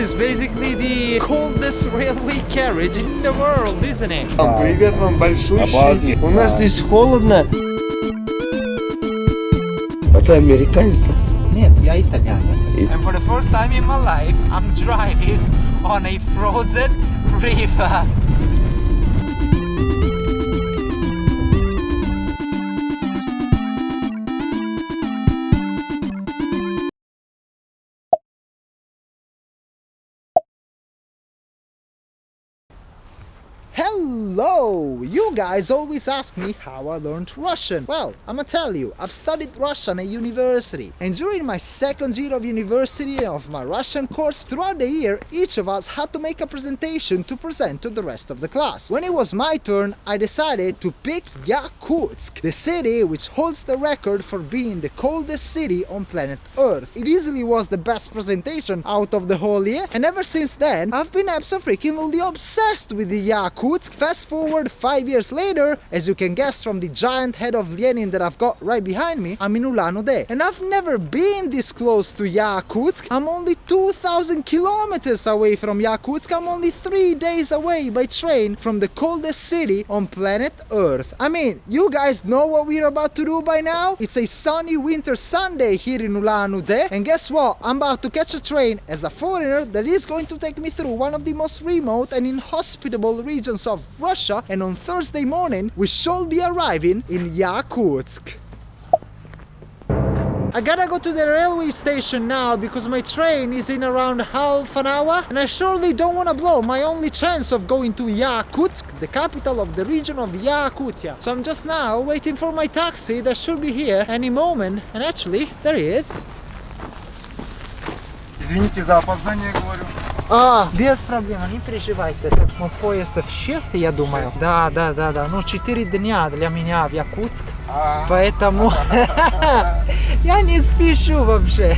is basically the coldest railway carriage in the world, isn't it? Привет вам большущий. У нас здесь холодно. А ты американец? Нет, я итальянец. And for the first time in my life, I'm driving on a frozen river. Hello! You guys always ask me how I learned Russian. Well, I'ma tell you, I've studied Russian at university. And during my second year of university of my Russian course, throughout the year, each of us had to make a presentation to present to the rest of the class. When it was my turn, I decided to pick Yakutsk, the city which holds the record for being the coldest city on planet Earth. It easily was the best presentation out of the whole year, and ever since then, I've been absolutely obsessed with the Yakutsk. Fast forward 5 years later, as you can guess from the giant head of Lenin that I've got right behind me, I'm in Ulan-Ude. And I've never been this close to Yakutsk. I'm only 2,000 kilometers away from Yakutsk. I'm only 3 days away by train from the coldest city on planet Earth. I mean, you guys know what we're about to do by now? It's a sunny winter Sunday here in Ulan-Ude. And guess what? I'm about to catch a train as a foreigner that is going to take me through one of the most remote and inhospitable regions of Russia, and on Thursday morning we shall be arriving in Yakutsk. I gotta go to the railway station now because my train is in around half an hour, and I surely don't want to blow my only chance of going to Yakutsk, the capital of the region of Yakutia. So I'm just now waiting for my taxi that should be here any moment, and actually there he is. Извините за опоздание, говорю. Без проблем, не переживайте. Так, мой поезд в 6, я думаю. Да. Ну, 4 дня для меня в Якутск. Поэтому я не спешу вообще.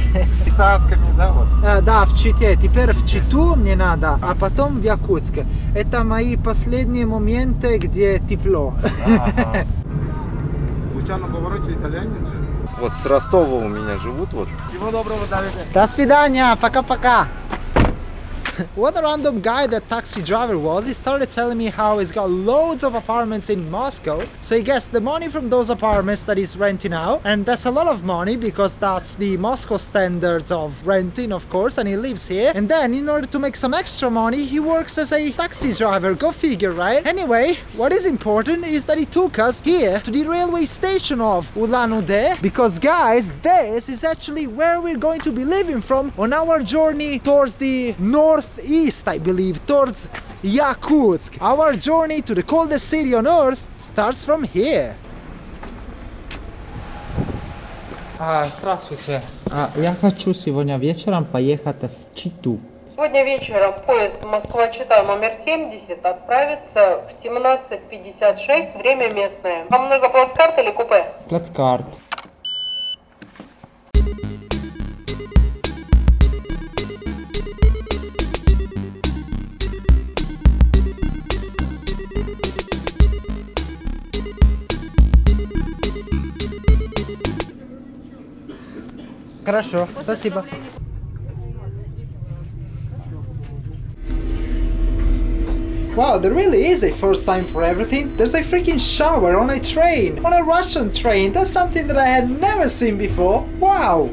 Садками, да, вот? Да, в Чите. Теперь в Читу мне надо, а потом в Якутск. Это мои последние моменты, где тепло. Вы что, на повороте итальянец? Вот с Ростова у меня живут, вот. Всего доброго, Давида. До свидания, пока-пока. What a random guy that taxi driver was. He started telling me how he's got loads of apartments in Moscow, so he gets the money from those apartments that he's renting out, and that's a lot of money because that's the Moscow standards of renting, of course, and he lives here. And then in order to make some extra money, he works as a taxi driver. Go figure, right? Anyway, what is important is that he took us here to the railway station of Ulan-Ude, because guys, this is actually where we're going to be leaving from on our journey towards the northeast, I believe, towards Yakutsk. Our journey to the coldest city on earth starts from here. Здравствуйте. Я хочу сегодня вечером поехать в Читу. Сегодня вечером поезд Москва-Чита номер 70 отправится в 17:56, время местное. Вам нужно плацкарт или купе? Плацкарт. Хорошо, спасибо. Wow, there really is a first time for everything. There's a freaking shower on a train, on a Russian train. That's something that I had never seen before. Wow!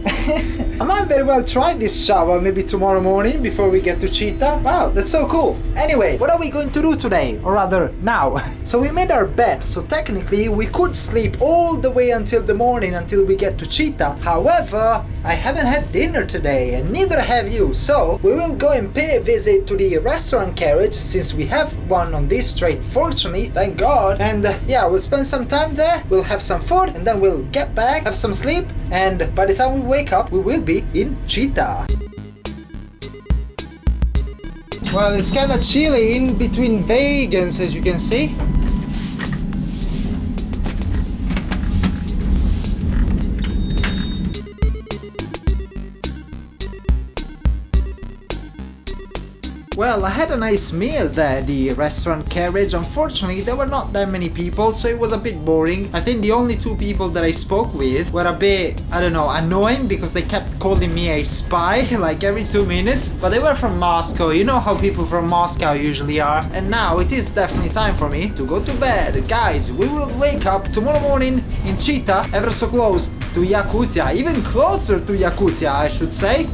I might very well try this shower maybe tomorrow morning before we get to Chita. Wow, that's so cool. Anyway, what are we going to do today? Or rather, now. So we made our bed, so technically we could sleep all the way until the morning until we get to Chita. However, I haven't had dinner today and neither have you, so we will go and pay a visit to the restaurant carriage since we have one on this train, fortunately, thank God. And yeah, we'll spend some time there, we'll have some food, and then we'll get back, have some sleep, and by the time we wake up, we will be in Chita. Well, it's kind of chilly in between wagons, as you can see. Well, I had a nice meal there, the restaurant carriage. Unfortunately, there were not that many people, so it was a bit boring. I think the only two people that I spoke with were a bit, I don't know, annoying because they kept calling me a spy like every 2 minutes. But they were from Moscow, you know how people from Moscow usually are. And now it is definitely time for me to go to bed. Guys, we will wake up tomorrow morning in Chita, ever so close to Yakutia, even closer to Yakutia, I should say.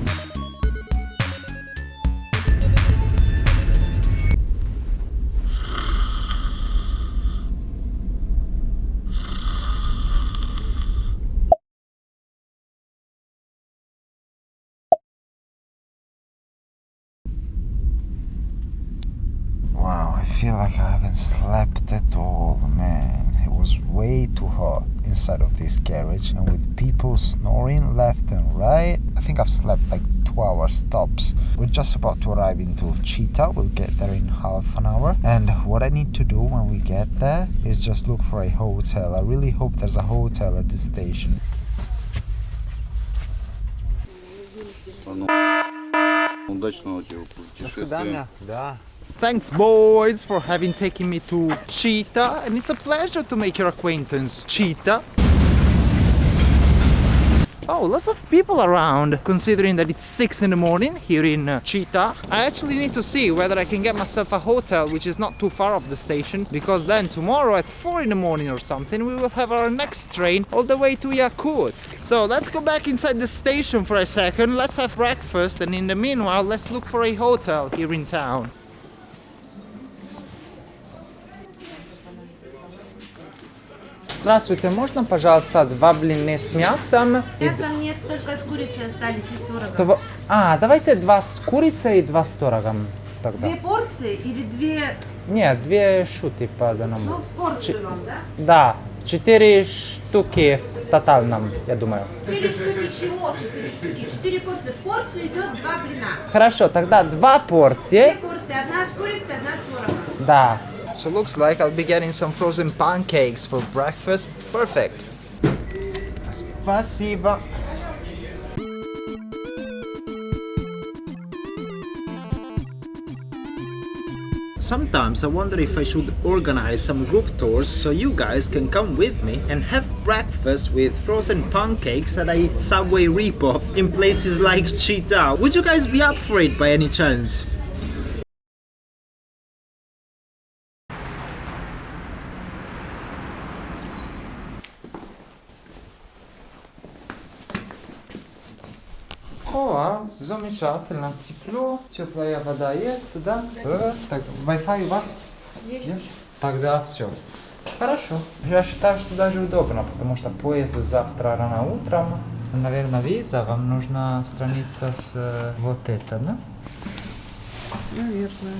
Wow, I feel like I haven't slept at all, man. It was way too hot inside of this carriage, and with people snoring left and right, I think I've slept like 2 hours tops. We're just about to arrive into Chita. We'll get there in half an hour, and what I need to do when we get there is just look for a hotel. I really hope there's a hotel at the station. Удачного тебе путешествия. Thanks, boys, for having taken me to Chita, and it's a pleasure to make your acquaintance. Chita. Oh, lots of people around, considering that it's 6 in the morning here in Chita. I actually need to see whether I can get myself a hotel which is not too far off the station, because then tomorrow at 4 in the morning or something we will have our next train all the way to Yakutsk. So let's go back inside the station for a second, let's have breakfast, and in the meanwhile let's look for a hotel here in town. Здравствуйте, можно, пожалуйста, 2 блины с мясом? Мясом нет, только с курицей остались и с творогом. Давайте 2 с курицей и 2 с творогом тогда. 2 порции или 2... Нет, 2 штуки по одному. Ну, в порцию вам, да? Да, 4 штуки в тотальном, я думаю. 4 штуки чего? 4 штуки. 4 порции. В порцию идет 2 блина. Хорошо, тогда 2 порции. 2 порции. Одна с курицей, одна с творогом. Да. So looks like I'll be getting some frozen pancakes for breakfast. Perfect. Спасибо. Sometimes I wonder if I should organize some group tours so you guys can come with me and have breakfast with frozen pancakes at a Subway ripoff in places like Chita. Would you guys be up for it by any chance? О, замечательно, тепло, теплая вода есть, да? Так, Wi-Fi у вас? Есть. Тогда все. Хорошо. Я считаю, что даже удобно, потому что поезд завтра рано утром. Наверное, виза, вам нужна страница с вот это, да? Наверное.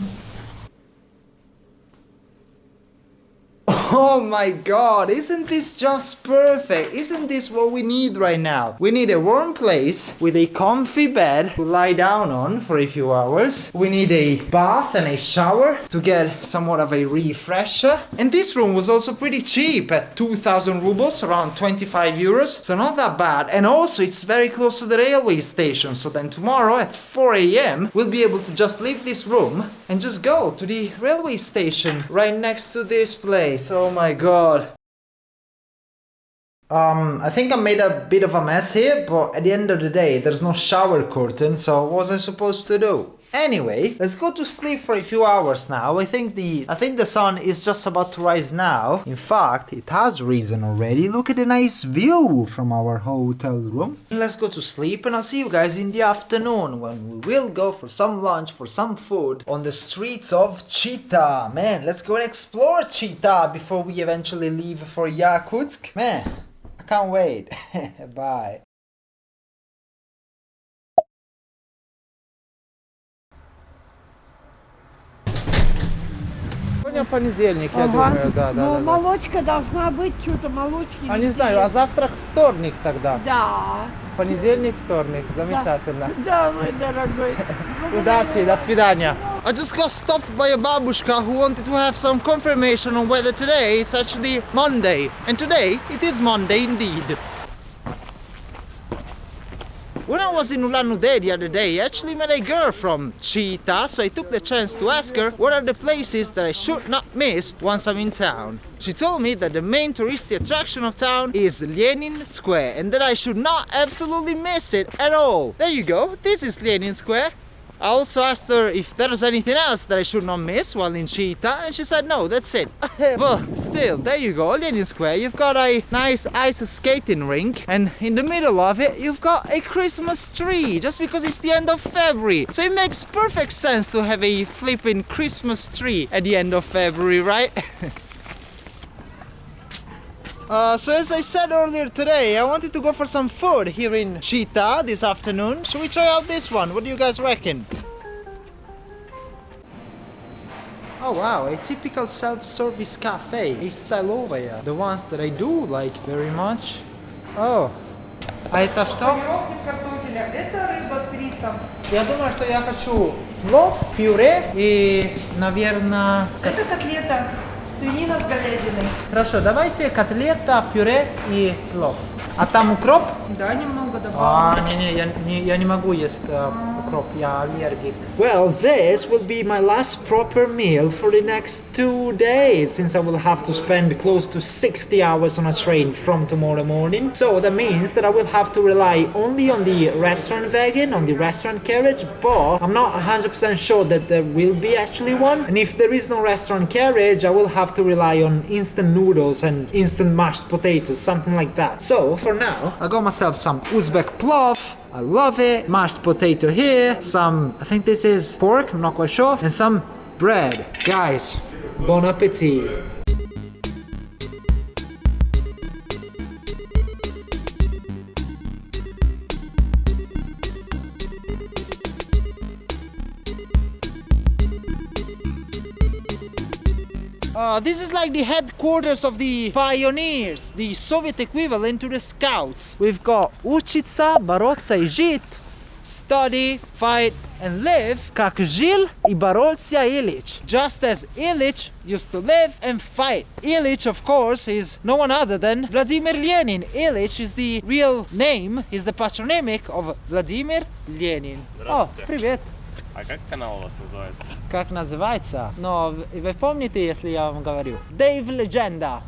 Oh my god, isn't this just perfect? Isn't this what we need right now? We need a warm place with a comfy bed to lie down on for a few hours. We need a bath and a shower to get somewhat of a refresher. And this room was also pretty cheap at 2,000 rubles, around 25 euros. So not that bad. And also it's very close to the railway station. So then tomorrow at 4 a.m. we'll be able to just leave this room and just go to the railway station right next to this place. Oh my god. I think I made a bit of a mess here, but at the end of the day, there's no shower curtain, so what was I supposed to do? Anyway, let's go to sleep for a few hours now. I think the sun is just about to rise now. In fact, it has risen already. Look at the nice view from our hotel room. Let's go to sleep, and I'll see you guys in the afternoon when we will go for some lunch, for some food on the streets of Chita. Man, let's go and explore Chita before we eventually leave for Yakutsk. Man, I can't wait. Bye. Понедельник, я думаю, да. Молочка должна быть, что-то молочки. А не знаю, а завтра вторник тогда? Да. Понедельник, вторник, замечательно. Да, мой дорогой. Удачи, до свидания. I just got stopped by a babushka who wanted to have some confirmation on whether today is actually Monday. And today, it is Monday indeed. When I was in Ulan-Ude the other day, I actually met a girl from Chita, so I took the chance to ask her what are the places that I should not miss once I'm in town. She told me that the main touristy attraction of town is Lenin Square and that I should not absolutely miss it at all. There you go, this is Lenin Square. I also asked her if there was anything else that I should not miss while in Chita, and she said no, that's it. But still, there you go, Lenin Square. You've got a nice ice skating rink, and in the middle of it, you've got a Christmas tree, just because it's the end of February. So it makes perfect sense to have a flipping Christmas tree at the end of February, right? So as I said earlier today, I wanted to go for some food here in Chita this afternoon. Should we try out this one? What do you guys reckon? Oh wow, a typical self-service cafe, a столовая. The ones that I do like very much. Oh. А это что? Панировки с картофеля. Это рыба с рисом. Я думаю, что я хочу плов, пюре и, наверное... Это котлета. Свинина с говядиной. Хорошо, давайте котлета, пюре и плов. А там укроп? Да, немного добавлю. Я не могу есть укроп, я аллергик. Well, this will be my last proper meal for the next 2 days, since I will have to spend close to 60 hours on a train from tomorrow morning. So that means that I will have to rely only on the restaurant wagon, on the restaurant carriage, but I'm not 100% sure that there will be actually one. And if there is no restaurant carriage, I will have to rely on instant noodles and instant mashed potatoes, something like that. So for now, I got myself some Uzbek plov. I love it. Mashed potato here, some, I think this is pork, I'm not quite sure, and some bread. Guys, bon appetit. This is like the headquarters of the pioneers, the Soviet equivalent to the scouts. We've got учиться, бороться и жить, study, fight and live, как жил и боролся Ilyich. Just as Ilyich used to live and fight. Ilyich, of course, is no one other than Vladimir Lenin. Ilyich is the real name, is the patronymic of Vladimir Lenin. Oh, привет. А как канал у вас называется? Как называется? Но вы помните, если я вам говорю? Dave Legenda.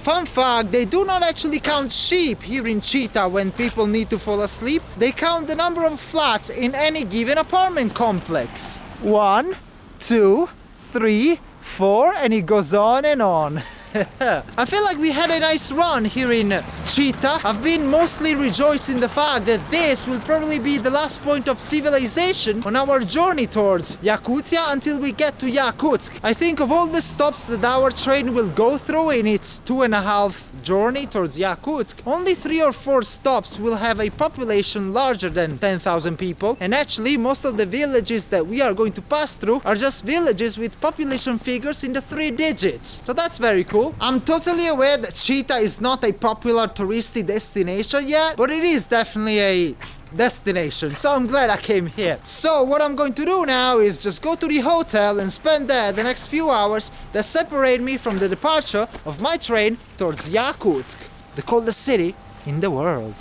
Fun fact, they do not actually count sheep here in Chita when people need to fall asleep. They count the number of flats in any given apartment complex. 1, 2, 3, 4, and it goes on and on. I feel like we had a nice run here in Chita. I've been mostly rejoicing the fact that this will probably be the last point of civilization on our journey towards Yakutia until we get to Yakutsk. I think of all the stops that our train will go through in its 2.5 journey towards Yakutsk, only 3 or 4 stops will have a population larger than 10,000 people, and actually most of the villages that we are going to pass through are just villages with population figures in the 3 digits. So that's very cool. I'm totally aware that Chita is not a popular touristy destination yet, but it is definitely a destination, so I'm glad I came here. So what I'm going to do now is just go to the hotel and spend there the next few hours that separate me from the departure of my train towards Yakutsk, the coldest city in the world.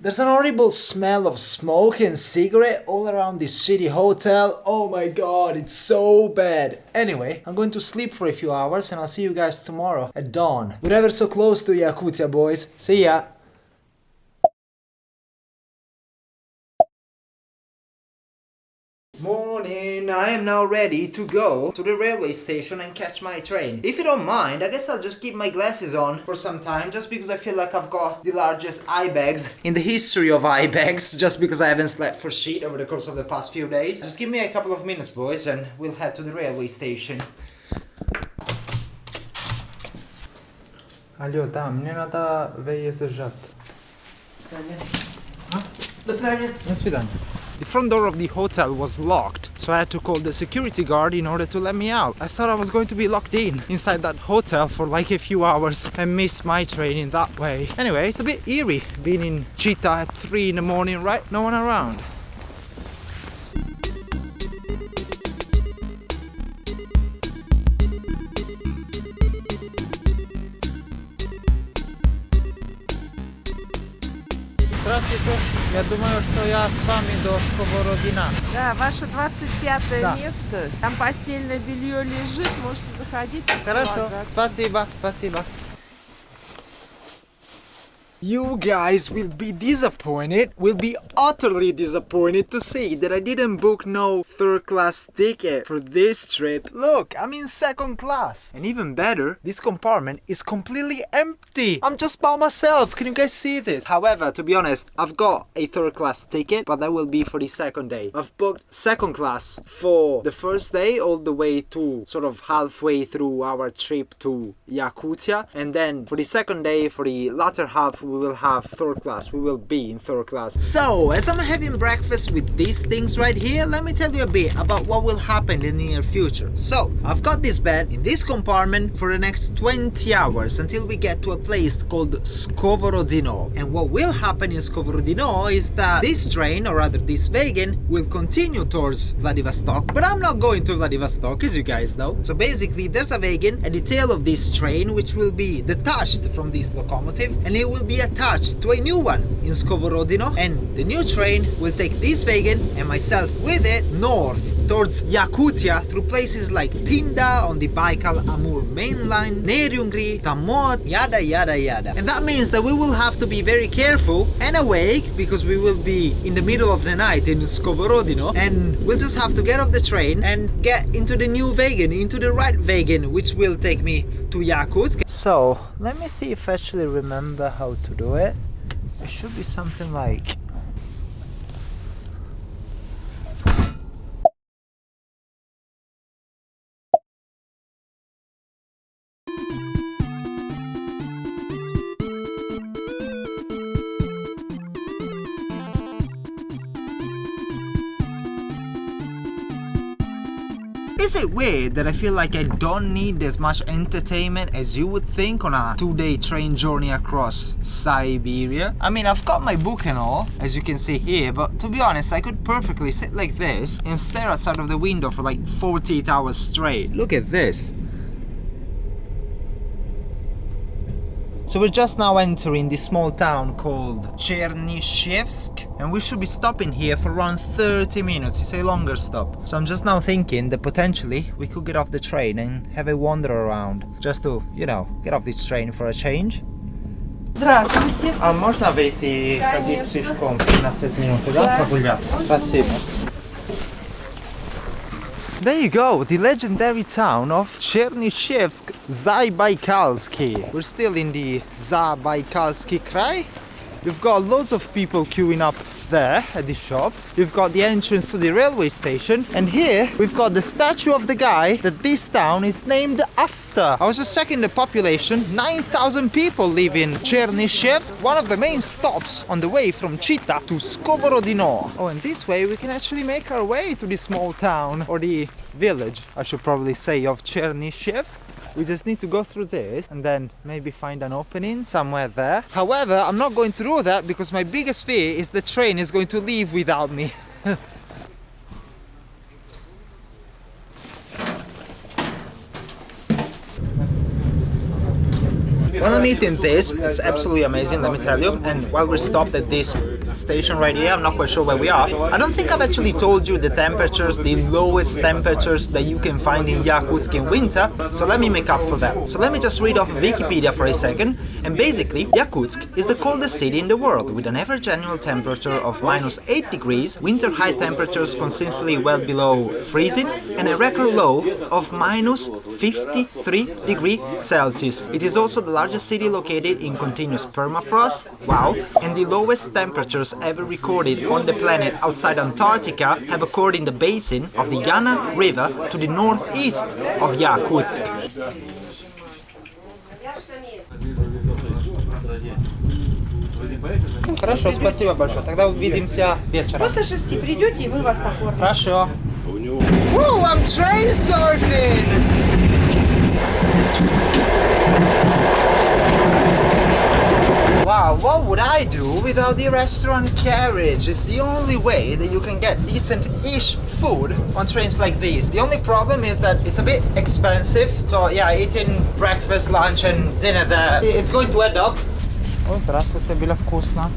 There's an horrible smell of smoke and cigarette all around this shitty hotel. Oh my god, it's so bad. Anyway, I'm going to sleep for a few hours and I'll see you guys tomorrow at dawn. We're ever so close to Yakutia, boys. See ya. Morning, I am now ready to go to the railway station and catch my train. If you don't mind, I guess I'll just keep my glasses on for some time, just because I feel like I've got the largest eye bags in the history of eye bags, just because I haven't slept for shit over the course of the past few days. Just give me a couple of minutes, boys, and we'll head to the railway station. Алло, да, мне надо выезжать. До свидания. До свидания. The front door of the hotel was locked, so I had to call the security guard in order to let me out. I thought I was going to be locked inside that hotel for like a few hours and miss my train in that way. Anyway, it's a bit eerie being in Chita at 3 in the morning, right? No one around. Здравствуйте. Я думаю, что я с вами до Skovorodina. Да, ваше 25 Да. место. Там постельное белье лежит, можете заходить. Хорошо. располагаться. Спасибо, спасибо. You guys will be disappointed, will be utterly disappointed to see that I didn't book no third class ticket for this trip. Look, I'm in second class. And even better, this compartment is completely empty. I'm just by myself. Can you guys see this? However, to be honest, I've got a third class ticket, but that will be for the second day. I've booked second class for the first day all the way to sort of halfway through our trip to Yakutia. And then for the second day, for the latter half, we will have third class. We will be in third class. So, as I'm having breakfast with these things right here, let me tell you a bit about what will happen in the near future. So, I've got this bed in this compartment for the next 20 hours until we get to a place called Skovorodino. And what will happen in Skovorodino is that this train, or rather this wagon, will continue towards Vladivostok. But I'm not going to Vladivostok, as you guys know. So basically, there's a wagon at the tail of this train which will be detached from this locomotive, and it will be attached to a new one in Skovorodino, and the new train will take this wagon and myself with it north towards Yakutia through places like Tinda on the Baikal-Amur main line, Neryungri, Tamot, yada yada yada. And that means that we will have to be very careful and awake because we will be in the middle of the night in Skovorodino, and we'll just have to get off the train and get into the new wagon, into the right wagon, which will take me to Yakutsk. So, let me see if I actually remember how to do it. It should be something like... Is it weird that I feel like I don't need as much entertainment as you would think on a 2-day train journey across Siberia? I mean, I've got my book and all, as you can see here, but to be honest, I could perfectly sit like this and stare outside of the window for like 48 hours straight. Look at this. So we're just now entering this small town called Chernyshyevsk, and we should be stopping here for around 30 minutes. It's a longer stop. So I'm just now thinking that potentially we could get off the train and have a wander around, just to, you know, get off this train for a change. Здравствуйте. А можно выйти ходить пешком 15 минут, да, прогуляться? Спасибо. There you go, the legendary town of Chernyshyevsk Zabaikalsky. We're still in the Zabaikalsky Krai. We've got loads of people queuing up there at the shop. We've got the entrance to the railway station, and here we've got the statue of the guy that this town is named after. I was just checking the population. 9,000 people live in Chernyshyevsk, one of the main stops on the way from Chita to Skovorodino. Oh, and this way we can actually make our way to the small town, or the village, I should probably say, of Chernyshyevsk. We just need to go through this and then maybe find an opening somewhere there. However, I'm not going through that because my biggest fear is the train is going to leave without me. When I'm eating this, it's absolutely amazing, let me tell you. And while we're stopped at this station right here, I'm not quite sure where we are. I don't think I've actually told you the temperatures, the lowest temperatures that you can find in Yakutsk in winter, so let me make up for that. So let me just read off Wikipedia for a second. And basically, Yakutsk is the coldest city in the world, with an average annual temperature of -8 degrees, winter high temperatures consistently well below freezing, and a record low of -53 degrees Celsius. It is also the largest city located in continuous permafrost, wow, and the lowest temperatures ever recorded on the planet outside Antarctica have occurred in the basin of the Yana River to the northeast of Yakutsk. Хорошо, спасибо большое. Тогда увидимся вечером. После 6 придете, и мы вас покормим. Хорошо. Woo, I'm train surfing! Wow, what would I do without the restaurant carriage? It's the only way that you can get decent-ish food on trains like these. The only problem is that it's a bit expensive. So yeah, eating breakfast, lunch and dinner there, it's going to add up. О, здравствуйте, было вкусно.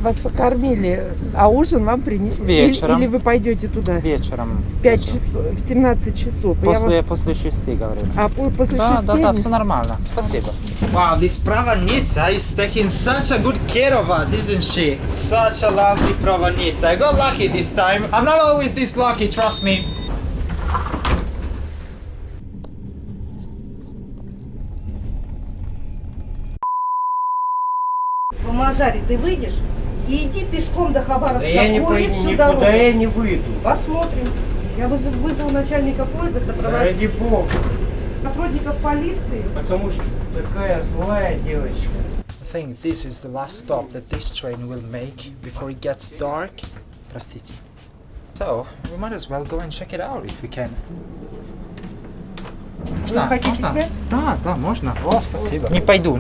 Вас покормили, а ужин вам принесли? Вечером. Или вы пойдете туда? Вечером. В 5 часов, в 17 часов. После 6 говорили. А после 6? Да, все нормально. Спасибо. Wow, this Pravanica is taking such a good care of us, isn't she? Such a lovely Pravanica. I got lucky this time. I'm not always this lucky, trust me. В Мазаре ты выйдешь и иди пешком до Хабаровска. Да я не Кури пойду, всю никуда дорогу. я не выйду. Посмотрим. Я вызову начальника поезда, сопровождать Ради бога. сотрудников полиции. Потому что такая злая девочка. I think this is the last stop that this train will make before it gets dark. Простите. So, we might as well go and check it out if we can. Вы хотите снять? Да, можно. О, спасибо. Не пойду.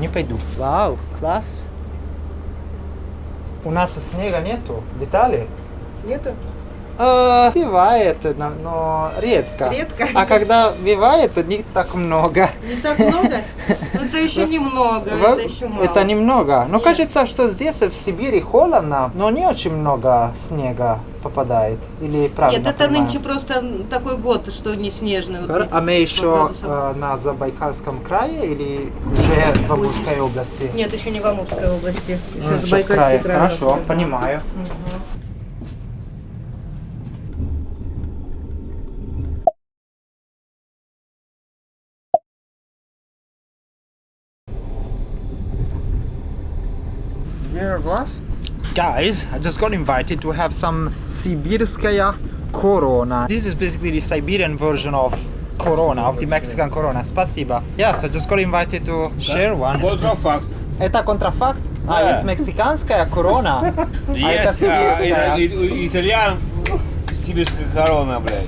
Вау, класс. У нас снега нету в Италии? Нету? Бывает, но редко. Редко? А когда бывает, то не так много. Не так много? Ну это еще немного, это еще мало. Это немного. Но Нет. кажется, что здесь в Сибири холодно, но не очень много снега попадает. Или правильно Нет, это понимаю? нынче просто такой год, что не снежный. Вот А мы еще градусов. на Забайкальском крае или уже в Амурской области? Нет, еще не в Амурской области. Еще Еще в Забайкальский крае. край. Хорошо, понимаю. Dear glass? Guys, I just got invited to have some Sibirskaya Corona. This is basically the Siberian version of Corona, of the Mexican Corona. Спасибо. Yes, I just got invited to share one. Контрафакт. Это контрафакт? А, есть мексиканская корона, а это сибирская. Итальян, сибирская корона, блядь.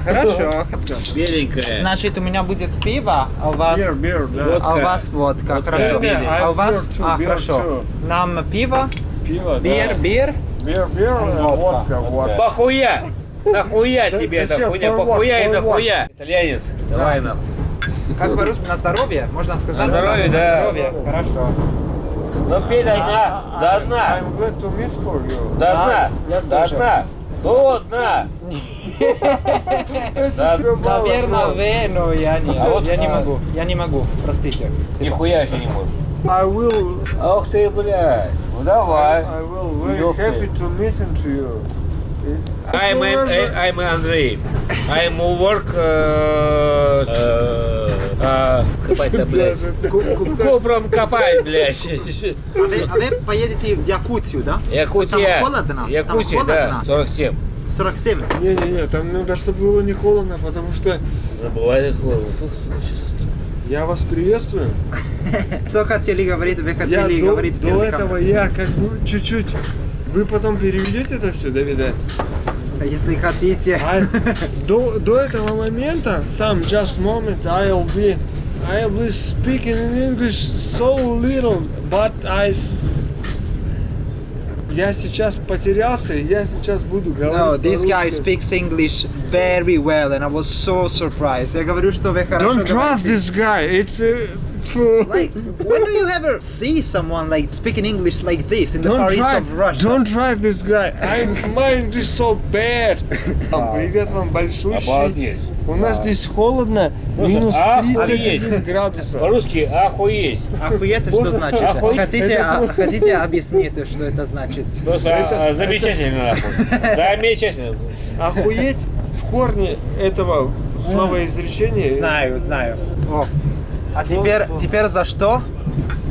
Хорошо. Беленькая. Значит, у меня будет пиво, а у вас... да. А у вас водка. Хорошо. А у вас... хорошо. Нам пиво, Пиво, бир, Бир, водка. Похуя! Нахуя тебе эта хуйня? Похуя и нахуя! Итальянец, давай нахуй. Как по-русски, на здоровье? Можно сказать? На здоровье, да. На здоровье, хорошо. Ну пей до дна, до дна. До дна, я до тоже. дна. До дна. Наверное, вы, но я не, А вот, я не могу, простите. Нихуя еще не можешь. I will, Ох ты, блядь. Ну давай. I will very Ёпты. happy to listen to you. I'm Андрей. I'm work... Копать-то, блядь. Копром копать, блядь. А вы поедете в Якутию, да? Якутия. Там холодно? Якутия, Там да. холодно? 47. 47. Не-не-не, там надо, чтобы было не холодно, потому что Забывай холодно. я вас приветствую. Что хотели говорить? Вы Я хотели говорить до этого я как бы чуть-чуть. Вы потом переведете это все, Давида? Если хотите. До этого момента, just moment, I'll be speaking in English so little, but я сейчас потерялся, и я сейчас буду говорить. No, this guy по-русски. speaks English very well, and I was so surprised. Я говорю, что вы хорошо Don't trust говорите. this guy. It's Like, when do you ever see someone like speaking English like this in the far east of Russia? Don't try this guy. My English so bad. Привет вам большущий. Обалдеть. У нас здесь холодно, минус охуеть. 31 градуса. По-русски охуеть. Охуеть, что значит? Хотите объяснить, что это значит? Просто замечательно, нахуй. Замечательно. Охуеть в корне этого словоизречения. Знаю. О. А теперь за что?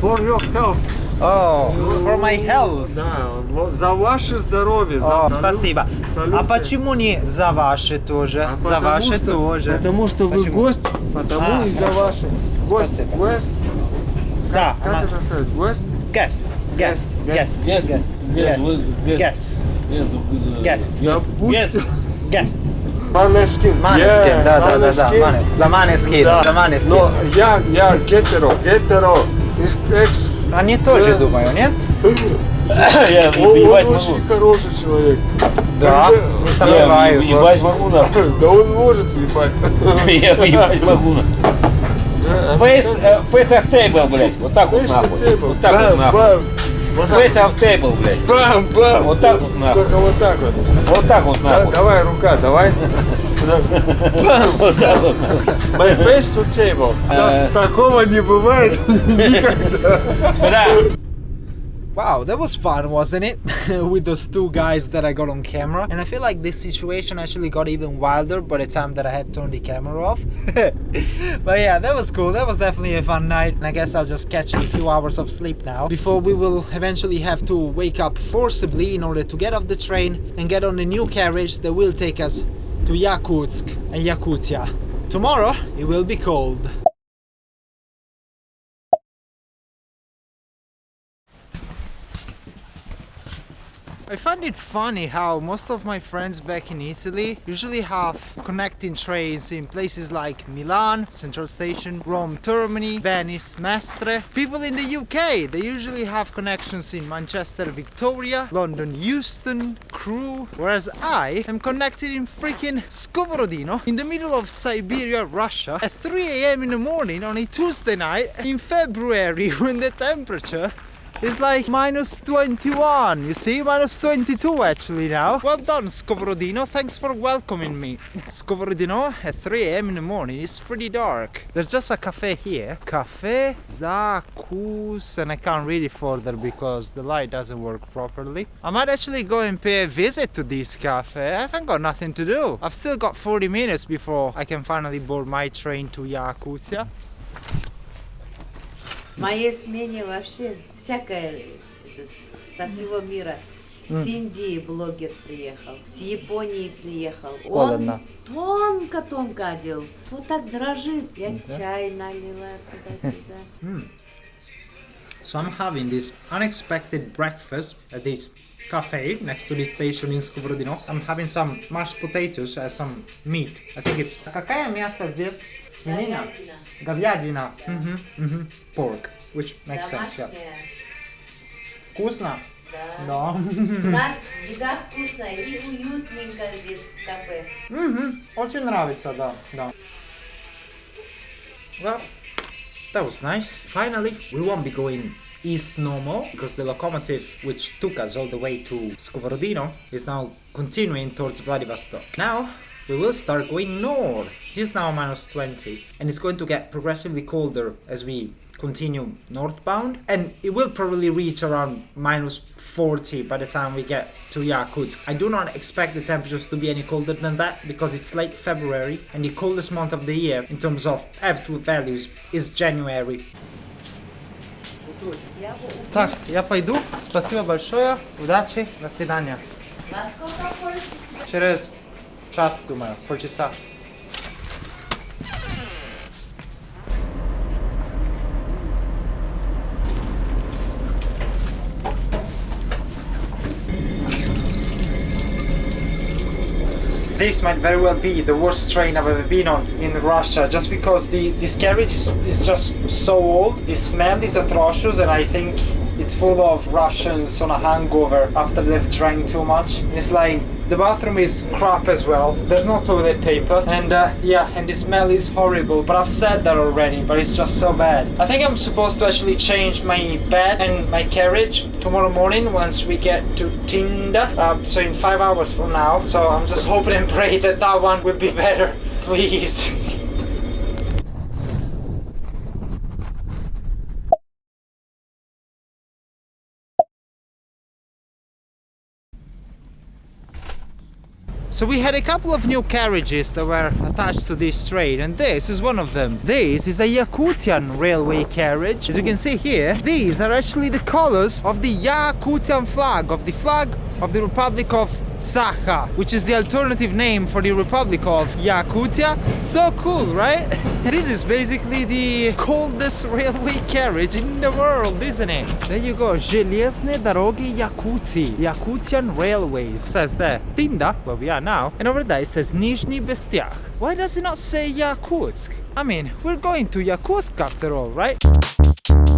For your health. Oh, for my health. Да, за ваше здоровье. О, за спасибо. салюты. А почему не за ваше тоже? За ваше тоже. Потому что вы Почему? гость, потому и за ваше. Гость, Спасибо. гость. Да, Как это сказать? Гость? guest. Манескин. Манескин, да. За Манескин. Но я гетеро. Экс. Они тоже, думаю, нет? Я Он ебать очень могу. хороший человек. Да, не сомневаюсь. Ебать могу, нахуй. Да он может ебать. Я ебать могу, нахуй. Face of table, блядь. Вот так вот, нахуй. Вот так вот, нахуй. Face of table, блядь. Бам-бам! Вот так вот нахуй. Только вот так вот. Вот так вот нахуй. Давай, рука, давай. Вот так вот. My face to table. Такого не бывает никогда. Да. Wow, that was fun, wasn't it? With those two guys that I got on camera. And I feel like this situation actually got even wilder by the time that I had turned the camera off. But yeah, that was cool. That was definitely a fun night. And I guess I'll just catch a few hours of sleep now before we will eventually have to wake up forcibly in order to get off the train and get on the new carriage that will take us to Yakutsk and Yakutia. Tomorrow, it will be cold. I find it funny how most of my friends back in Italy usually have connecting trains in places like Milan, Central Station, Rome, Termini, Venice, Mestre. People in the UK, they usually have connections in Manchester, Victoria, London, Euston, Crewe, whereas I am connected in freaking Skovorodino in the middle of Siberia, Russia at 3 a.m. in the morning on a Tuesday night in February when the temperature it's like minus 21, you see? Minus 22 actually now. Well done, Skovorodino. Thanks for welcoming me. Skovorodino at 3 a.m. in the morning is pretty dark. There's just a cafe here. Cafe Zakus, and I can't read it further because the light doesn't work properly. I might actually go and pay a visit to this cafe. I haven't got nothing to do. I've still got 40 minutes before I can finally board my train to Yakutia. В моей смене вообще всякое со всего мира. С Индии блогер приехал, с Японии приехал. Он тонко одел, вот так дрожит. Я чай налила туда-сюда. So I'm having this unexpected breakfast at this cafe next to this station in Skovorodino. I'm having some mashed potatoes and some meat. I think it's... Какая мясо здесь? Свинина? Говядина. Pork, which makes sense, yeah. Вкусно? Да. У нас еда вкусная и уютненько здесь в кафе. Очень нравится, да. Well, that was nice. Finally, we won't be going east no more because the locomotive which took us all the way to Skovorodino is now continuing towards Vladivostok. Now we will start going north. It is now minus 20 and it's going to get progressively colder as we continue northbound, and it will probably reach around minus 40 by the time we get to Yakutsk. I do not expect the temperatures to be any colder than that because it's late February and the coldest month of the year in terms of absolute values is January. Так, я пойду. Спасибо большое. Удачи. До свидания. Насколько поезд? Через час, думаю, полчаса. This might very well be the worst train I've ever been on in Russia, just because this carriage is just so old. The smell is atrocious, and I think it's full of Russians on a hangover after they've drank too much. And it's like the bathroom is crap as well. There's no toilet paper, and and the smell is horrible. But I've said that already, but it's just so bad. I think I'm supposed to actually change my bed and my carriage tomorrow morning once we get to Tinda, so in 5 hours from now. So I'm just hoping and pray that that one will be better, please. So we had a couple of new carriages that were attached to this train, and this is one of them. This is a Yakutian railway carriage. As you can see here, these are actually the colors of the Yakutian flag, of the Republic of Sakha, which is the alternative name for the Republic of Yakutia. So cool, right? This is basically the coldest railway carriage in the world, isn't it? There you go, Железные дороги Yakutии, Yakutian Railways. It says there, Tinda, where we are now, and over there it says Nizhny Bestyakh. Why does it not say Yakutsk? I mean, we're going to Yakutsk after all, right?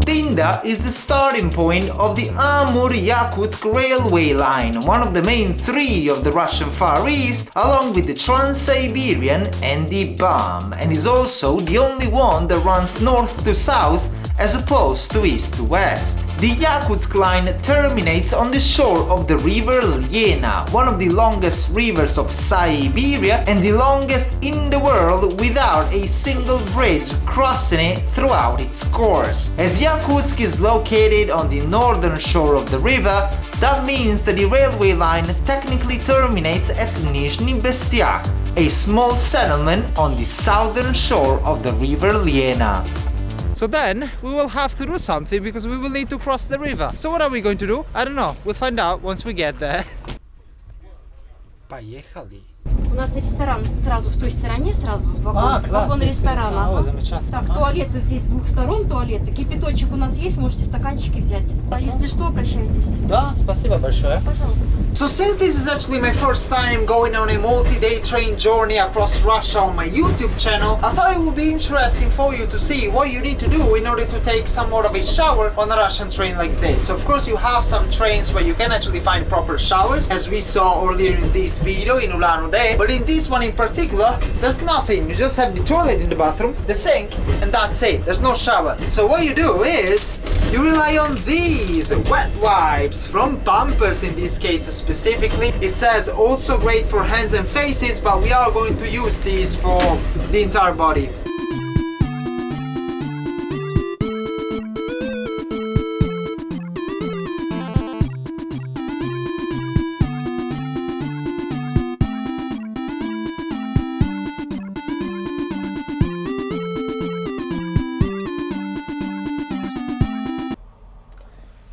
Tinda is the starting point of the Amur-Yakutsk railway line, one of the main three of the Russian Far East, along with the Trans-Siberian and the BAM, and is also the only one that runs north to south as opposed to east to west. The Yakutsk line terminates on the shore of the river Lena, one of the longest rivers of Siberia and the longest in the world without a single bridge crossing it throughout its course. As Yakutsk is located on the northern shore of the river, that means that the railway line technically terminates at Nizhny Bestyak, a small settlement on the southern shore of the river Lena. So then we will have to do something because we will need to cross the river. So what are we going to do? I don't know. We'll find out once we get there. Поехали. У нас ресторан сразу в той стороне, сразу вагон ресторана. Так, туалеты здесь с двух сторон, туалеты. Кипяточек у нас есть, можете стаканчики взять. А если что, обращайтесь. Да, спасибо большое. Пожалуйста. So since this is actually my first time going on a multi-day train journey across Russia on my YouTube channel, I thought it would be interesting for you to see what you need to do in order to take somewhat of a shower on a Russian train like this. So of course you have some trains where you can actually find proper showers, as we saw earlier in this video in Ulan-Ude, but in this one in particular, there's nothing. You just have the toilet in the bathroom, the sink, and that's it. There's no shower. So what you do is, you rely on these wet wipes from Pampers in this case specifically. It says also great for hands and faces, but we are going to use these for the entire body.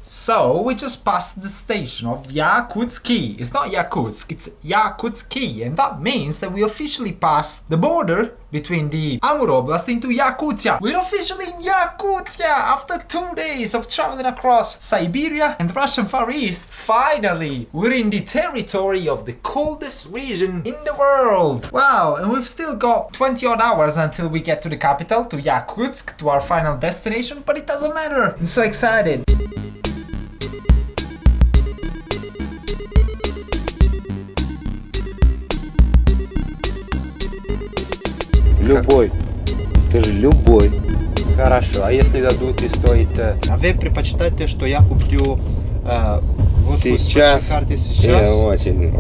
So we just passed the station of Yakutsk. It's not Yakutsk, it's Yakutsk, and that means that we officially passed the border between the Amur Oblast into Yakutia. We're officially in Yakutia after 2 days of traveling across Siberia and the Russian Far East. Finally, we're in the territory of the coldest region in the world. Wow, and we've still got 20 odd hours until we get to the capital, to Yakutsk, to our final destination, but it doesn't matter. I'm so excited. Любой. Скажи, любой. Хорошо, а если дадут и стоит... А вы предпочитаете, что я куплю вот Сейчас. по карте сейчас? Очень.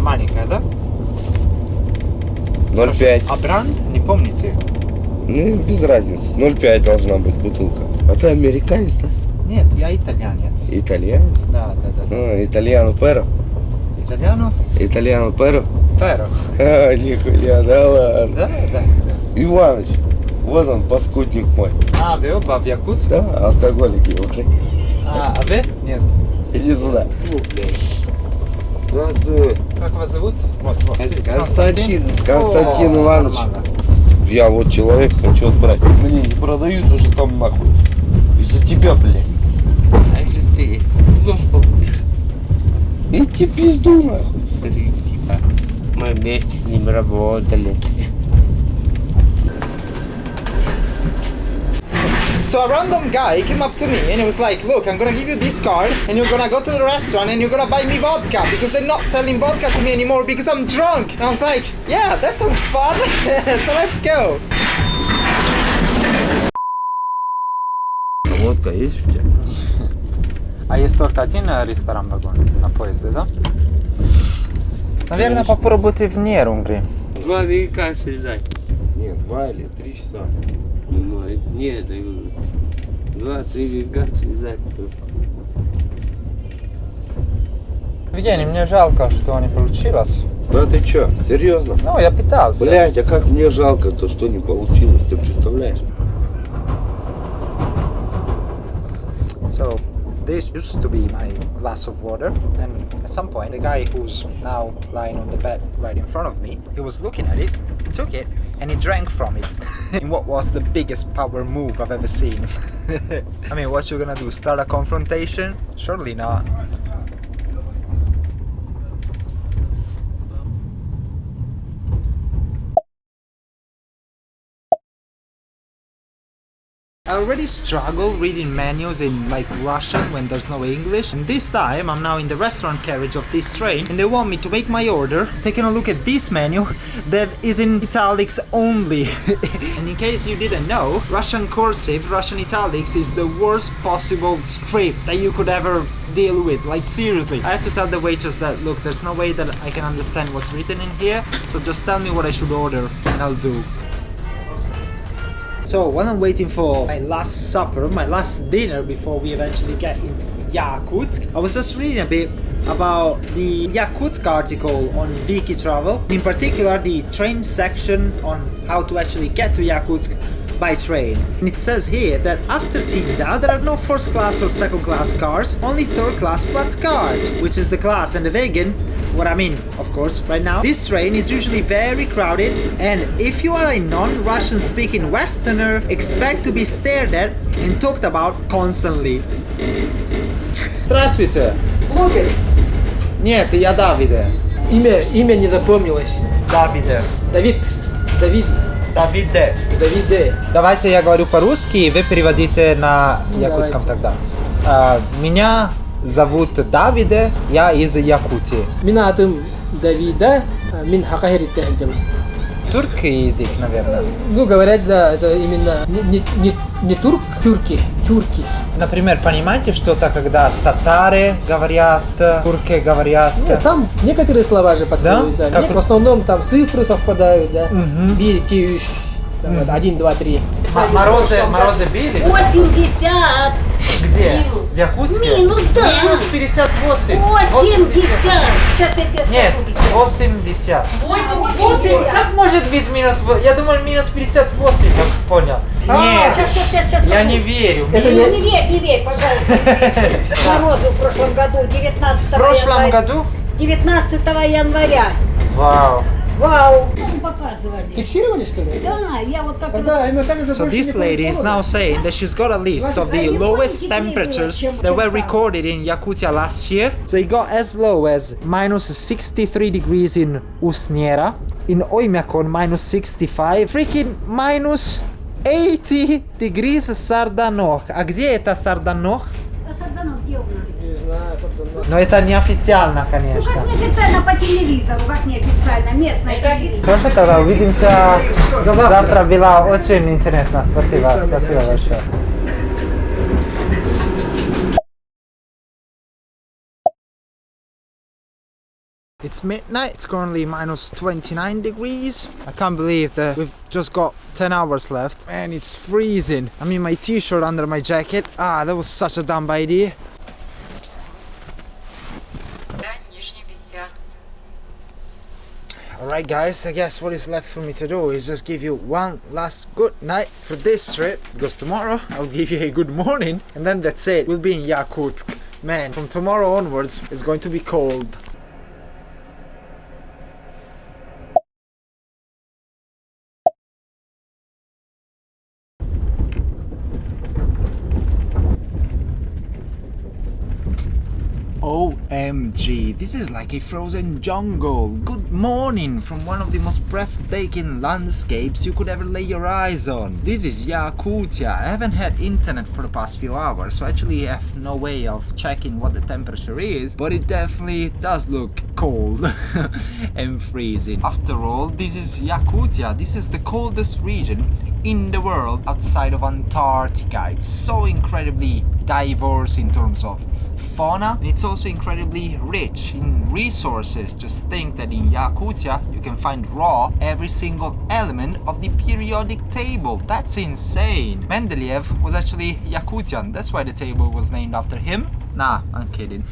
Маленькая, да? 0,5. А бренд не помните? Ну, без разницы. 0,5 должна быть бутылка. А ты американец, да? Нет, я итальянец. Итальянец? Да. Ну, итальяно перо. Итальяно? Итальяно перо. Перо. А, нихуя, да ладно. Да. Иваныч, вот он, паскудник мой. А, вы оба в Якутске? Да, алкоголики. Вот. А вы? Нет. Иди сюда. Как вас зовут? Вот. Константин Иванович. Я вот человек хочу отбрать. Мне не продают уже там нахуй. Из-за тебя, блядь. А если ты Иди пизду нахуй. типа, мы вместе с ним работали. So a random guy came up to me and he was like, look, I'm gonna give you this card and you're gonna go to the restaurant and you're gonna buy me vodka because they're not selling vodka to me anymore because I'm drunk. And I was like, yeah, that sounds fun. So let's go. Водка есть у тебя? А есть только один ресторан-вагон на поезде, да? Наверное, попробуйте в Нерунге. 2 века связать. Нет, 2 или 3 часа. Нет, 2-3 века связать. Евгений, мне жалко, что не получилось. Да ты чё, серьезно? Ну, я пытался. Блять, а как мне жалко то, что не получилось, ты представляешь? So this used to be my glass of water, and at some point the guy who's now lying on the bed right in front of me, he was looking at it, he took it and he drank from it in what was the biggest power move I've ever seen. I mean, what you gonna do, start a confrontation? Surely not. I already struggle reading menus in like Russian when there's no English, and this time I'm now in the restaurant carriage of this train and they want me to make my order, taking a look at this menu that is in italics only. And in case you didn't know, Russian cursive, Russian italics is the worst possible script that you could ever deal with, like seriously. I had to tell the waitress that look, there's no way that I can understand what's written in here, so just tell me what I should order and I'll do. So while I'm waiting for my last supper, my last dinner before we eventually get into Yakutsk, I was just reading a bit about the Yakutsk article on Wiki Travel, in particular the train section on how to actually get to Yakutsk by train. And it says here that after Tinda there are no first class or second class cars, only third class Platzkart, which is the class and the wagon. What I mean, of course, right now. This train is usually very crowded, and if you are a non-Russian speaking Westerner, expect to be stared at and talked about constantly. Здравствуйте. Блогер? Нет, я Давиде. Имя не запомнилось. Давиде. Давид. Давиде. Давиде. Давайте я говорю по-русски, и вы переводите на якутском тогда. Меня зовут Давиде, я из Якутии. Меня атым Давида, мин хакахерит технтем. Туркский язык, наверное. Ну, говорят, да, это именно не турк, тюрки. Например, понимаете что-то, когда татары говорят, турки говорят? Нет, там некоторые слова же подходят, да? Как... В основном там цифры совпадают, да? Били, киюш, 1, 2, 3. Морозы били? 80! Где? В Якутске? Минус, да! Минус 58! 80! Сейчас я тебе скажу. Нет, 80. 8? Как может быть минус? Я думал минус 58, я понял. Нет, Сейчас, я не верю. Не верь, пожалуйста. Морозы в прошлом году, 19 В прошлом году? 19 января. Вау. Вау, показывали. Фиксировали, что ли? Да, я вот так. So this lady is now saying that she's got a list of the lowest temperatures that were recorded in Yakutia last year. So it got as low as minus 63 degrees in Usnera, in Oymyakon minus 65, freaking minus 80 degrees Sardanok. А где это Sardanok? А Сарданов где у нас? Не знаю, Сарданов. Но это неофициально, конечно. Ну как неофициально по телевизору, как неофициально, местное телевизор. Хорошо, тогда увидимся завтра. Было очень интересно. Спасибо большое. It's midnight, it's currently minus 29 degrees. I can't believe that we've just got 10 hours left and it's freezing. I'm in my t-shirt under my jacket. That was such a dumb idea. Alright guys, I guess what is left for me to do is just give you one last good night for this trip, because tomorrow I'll give you a good morning and then that's it. We'll be in Yakutsk. Man, from tomorrow onwards it's going to be cold. OMG, this is like a frozen jungle. Good morning from one of the most breathtaking landscapes you could ever lay your eyes on. This is Yakutia. I haven't had internet for the past few hours, so I actually have no way of checking what the temperature is, but it definitely does look cold and freezing. After all, this is Yakutia. This is the coldest region in the world outside of Antarctica. It's so incredibly diverse in terms of fauna, and it's also incredibly rich in resources. Just think that in Yakutia you can find raw every single element of the periodic table. That's insane. Mendeleev was actually Yakutian, that's why the table was named after him. Nah, I'm kidding.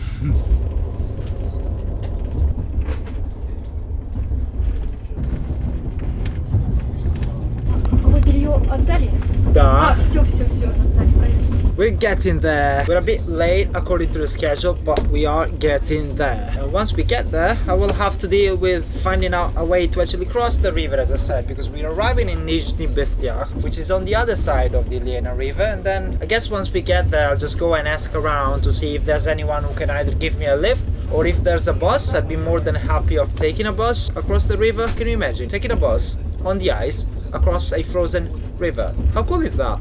Вы белье отдали? Да. Все, отдали. We're getting there. We're a bit late according to the schedule, but we are getting there. And once we get there, I will have to deal with finding out a way to actually cross the river, as I said, because we're arriving in Nizhny Bestyakh, which is on the other side of the Lena River. And then I guess once we get there, I'll just go and ask around to see if there's anyone who can either give me a lift, or if there's a bus. I'd be more than happy of taking a bus across the river. Can you imagine taking a bus on the ice across a frozen river? How cool is that?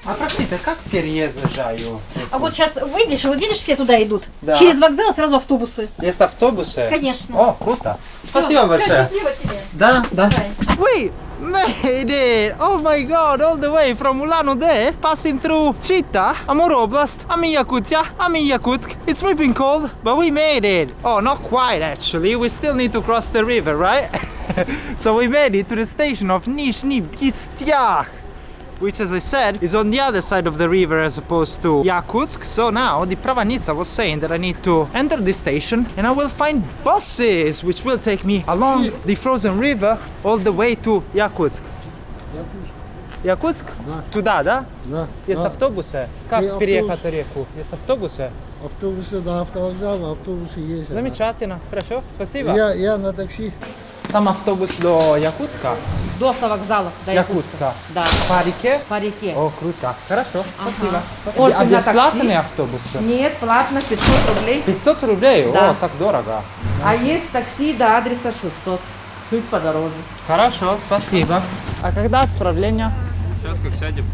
А простите, как переезжаю? А вот сейчас выйдешь, и вот видишь, все туда идут. Да. Через вокзал сразу автобусы. Есть автобусы? Конечно. О, круто. Спасибо Всё, большое. счастливо тебе. Да, да. We made it! Oh my god, all the way from Ulan-Ude, passing through Chita, Amur Oblast, I'm in Yakutia, I'm in Yakutsk. It's ripping cold, but we made it. Oh, not quite actually, we still need to cross the river, right? So we made it to the station of Nizhny Bistyakh, which, as I said, is on the other side of the river as opposed to Yakutsk. So now the Pravanitsa was saying that I need to enter the station and I will find buses which will take me along the frozen river all the way to Yakutsk. Якутск? Да. Туда, да? Да. Есть да. автобусы? Как автобус. переехать реку? Есть автобусы? Автобусы до автовокзала, автобусы есть. Замечательно. Хорошо, спасибо. Я на такси. Там автобус до Якутска? До автовокзала, до Якутска. Да. По реке? По реке. О, круто. Хорошо, спасибо. Ага. Спасибо. Можно А на бесплатные такси? автобусы? Нет, платно, 500 рублей. 500 рублей? Да. О, так дорого. А есть такси до адреса 600. Чуть подороже. Хорошо, спасибо. А когда отправление? Сейчас как сядем.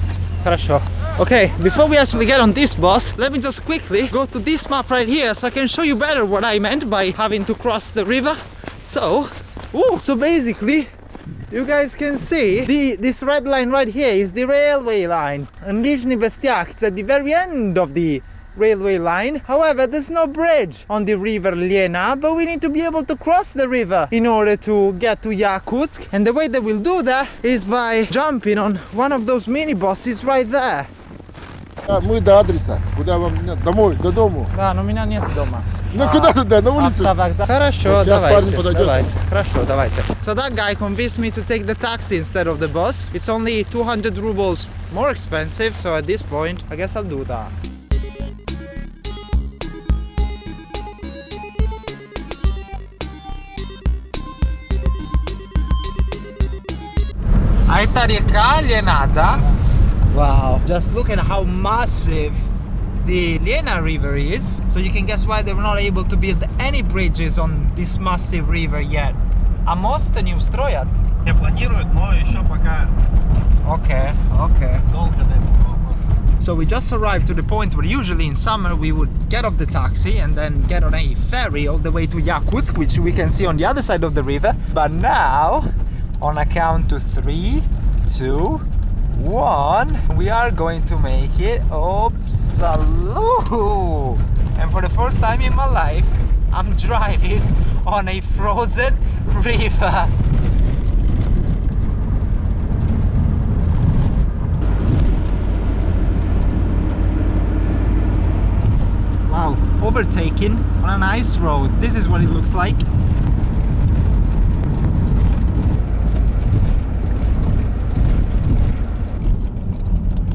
Хорошо. Okay, before we actually get on this bus, let me just quickly go to this map right here so I can show you better what I meant by having to cross the river. So basically, you guys can see this red line right here is the railway line. And Nizhny Bistyakh is at the very end of the railway line. However, there's no bridge on the river Lena, but we need to be able to cross the river in order to get to Yakutsk. And the way that we'll do that is by jumping on one of those mini buses right there. Мы до адреса. Куда вам? Домой, до дому. Да, но меня нет дома. Ну куда туда? На улице? Хорошо, Сейчас парень подойдет. давайте. Хорошо, давайте. So that guy convinced me to take the taxi instead of the bus. It's only 200 rubles more expensive, so at this point, I guess I'll do that. А это река Лена, да? Wow. Just look at how massive the Lena River is. So you can guess why they were not able to build any bridges on this massive river yet. А мост не устроят? Не планируют, но еще пока. Okay. Долго до этого вопроса. So we just arrived to the point where usually in summer we would get off the taxi and then get on a ferry all the way to Yakutsk, which we can see on the other side of the river. But now, on a count to 3, 2, 1, we are going to make it Upsalu. And for the first time in my life, I'm driving on a frozen river. Wow, overtaking on an ice road. This is what it looks like.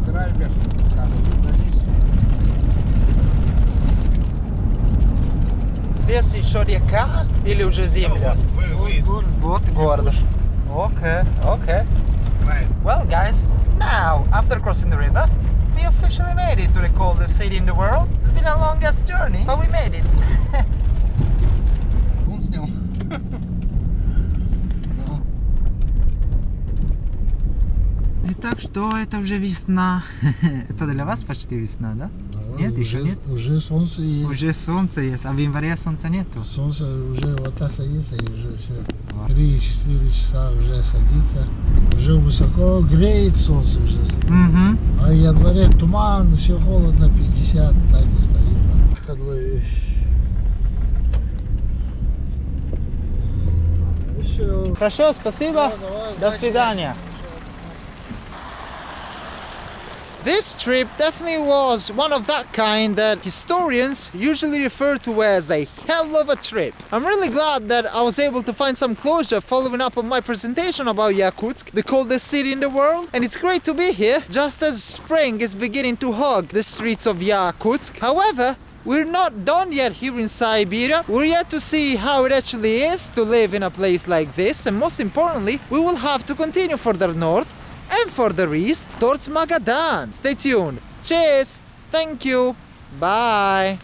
Драйвер. Там остановись. Здесь еще река или уже земля? Вот город. Okay. Well, guys, now after crossing the river, we officially made it to the coldest city in the world. It's been a longest journey, but we made it. Он снял. Итак, что это уже весна? Это для вас почти весна, да? Нет, еще нет? Уже солнце есть. Уже солнце есть, а в январе солнца нету. Солнце уже вот так садится и уже все. 3-4 часа уже садится. Уже высоко греет солнце уже. Угу. А в январе туман, все холодно, 50, так и стоит. Ходлый. Все. Хорошо, спасибо. До свидания. This trip definitely was one of that kind that historians usually refer to as a hell of a trip. I'm really glad that I was able to find some closure following up on my presentation about Yakutsk, the coldest city in the world. And it's great to be here, just as spring is beginning to hug the streets of Yakutsk. However, we're not done yet here in Siberia. We're yet to see how it actually is to live in a place like this. And most importantly, we will have to continue further north and further east towards Magadan. Stay tuned. Cheers. Thank you. Bye.